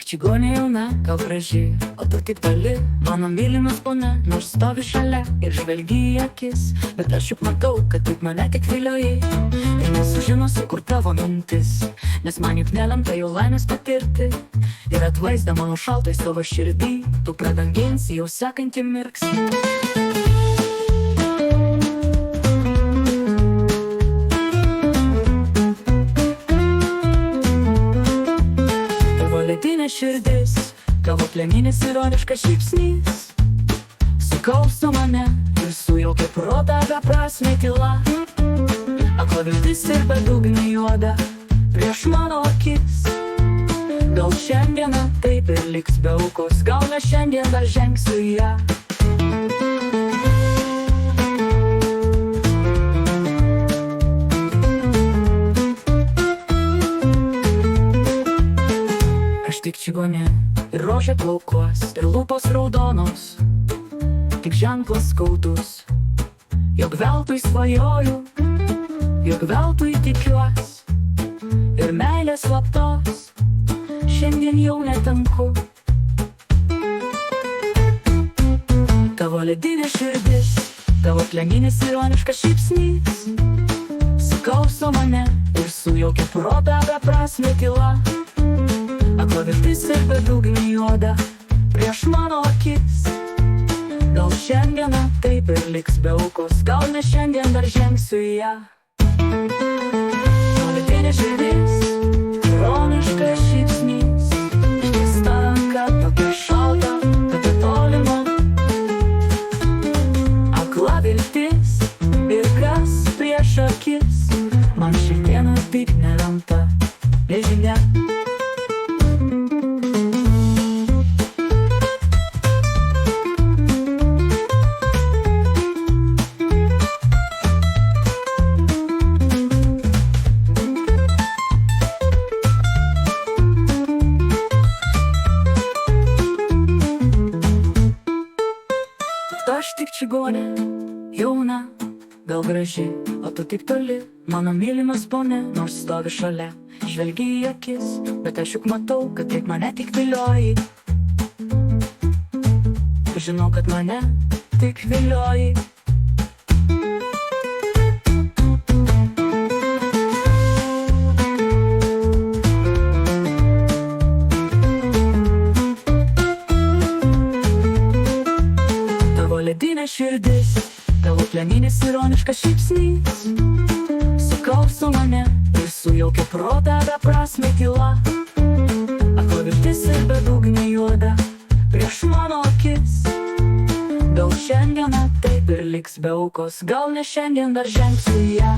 čigonė jauna, gal graži, o tu tik toli. Mano mylimas ponia, nors stovi šalia ir žvelgi į akis. Bet aš juk matau, kad taip mane tik vilioji. Ir nesužinosi, kur tavo mintis, nes man juk nelemta jau laimės patirti. Ir atvaizdą mano šaltai savo širdį, tu pradanginsi jau sekantį mirksnį. Ledinė širdis, tavo plėminis ironiškas šypsnys sukausto mane ir sujaukia protą beprasmė tyla. Akla viltis ir bedugnė juoda prieš mano akis. Gal šiandieną taip ir liks be aukos, gal ne šiandien dar žengsiu į ją. Tik čigonė ir rožė plaukos, ir lūpos raudonos, tik ženklas skaudus, jog veltui svajoju, jog veltui tikiuos, ir meilės slaptos šiandien jau netenku. Tavo ledinė širdis, tavo plėminis ironiškas šypsnys sukausto mane ir sujaukia protą beprasmė tyla. Akla viltis ir bedugnė juoda prieš mano akis. Gal šiandieną taip ir liks be aukos, gal ne šiandien dar žengsiu į ją. Ledinė širdis, ironiškas šypsnys, keista, kad tokia šalta, tokia tolima. Akla viltis ir kas prieš akis, man šiandieną taip nelemta, nežinia. Aš tik čigonė, jauna, gal graži, o tu tik toli. Mano mylimas ponia, nors stovi šalia, žvelgi į akis, bet aš juk matau, kad taip mane tik vilioji. Žinau, kad mane tik vilioji. Ledinė širdis, tavo plėminis ironiškas šypsnys sukausto mane ir sujaukia protą beprasmė tyla. Akla viltis ir bedugnė juoda prieš mano akis. Gal šiandieną taip ir liks be aukos, gal ne šiandien dar žengsiu į ją.